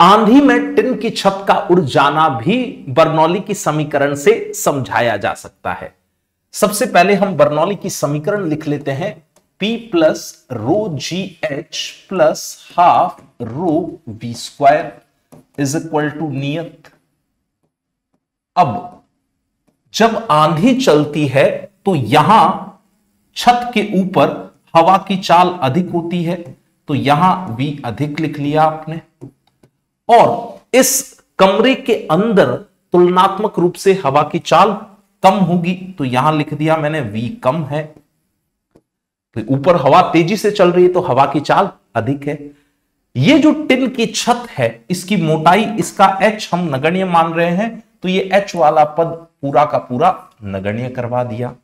आंधी में टिन की छत का उड़ जाना भी बर्नौली की समीकरण से समझाया जा सकता है। सबसे पहले हम बर्नौली की समीकरण लिख लेते हैं, P plus rho G H plus half rho V square is equal to नियत। अब जब आंधी चलती है तो यहां छत के ऊपर हवा की चाल अधिक होती है, तो यहां V अधिक लिख लिया आपने, और इस कमरे के अंदर तुलनात्मक रूप से हवा की चाल कम होगी, तो यहां लिख दिया मैंने V कम है। तो ऊपर हवा तेजी से चल रही है तो हवा की चाल अधिक है। ये जो टिन की छत है इसकी मोटाई, इसका H हम नगण्य मान रहे हैं, तो ये H वाला पद पूरा का पूरा नगण्य करवा दिया।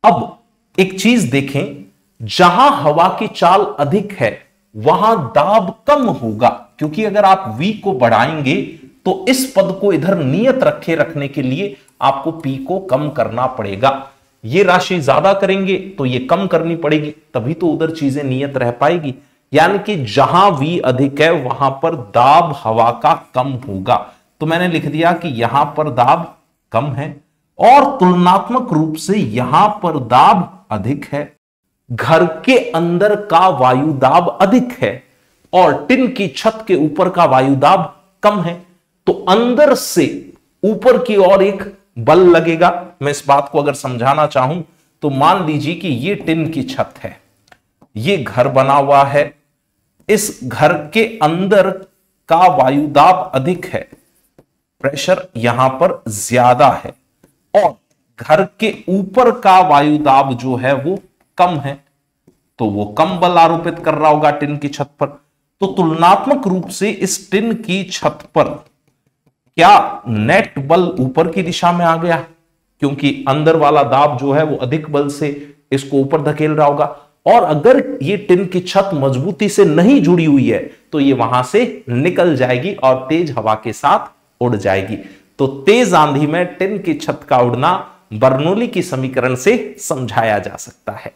अब एक चीज देखें, जहां हवा की चाल अधिक है वहां दाब कम होगा, क्योंकि अगर आप V को बढ़ाएंगे तो इस पद को इधर नियत रखने के लिए आपको P को कम करना पड़ेगा। ये राशि ज्यादा करेंगे तो ये कम करनी पड़ेगी, तभी तो उधर चीजें नियत रह पाएगी। यानी कि जहां V अधिक है वहां पर दाब हवा का कम होगा। तो मैंने लिख दिया कि यहां पर दाब कम है और तुलनात्मक रूप से यहां पर दाब अधिक है। घर के अंदर का वायु दाब अधिक है और टिन की छत के ऊपर का वायु दाब कम है, तो अंदर से ऊपर की ओर एक बल लगेगा। मैं इस बात को अगर समझाना चाहूं तो मान लीजिए कि ये टिन की छत है, ये घर बना हुआ है, इस घर के अंदर का वायु दाब अधिक है, प्रेशर यहां पर ज्यादा है, और घर के ऊपर का वायु दाब जो है वो कम है, तो वो कम बल आरोपित कर रहा होगा टिन की छत पर। तो तुलनात्मक रूप से इस टिन की छत पर क्या नेट बल ऊपर की दिशा में आ गया, क्योंकि अंदर वाला दाब जो है वो अधिक बल से इसको ऊपर धकेल रहा होगा। और अगर ये टिन की छत मजबूती से नहीं जुड़ी हुई है तो ये वहां से निकल जाएगी और तेज हवा के साथ उड़ जाएगी। तो तेज आंधी में टिन की छत का उड़ना बर्नौली की समीकरण से समझाया जा सकता है।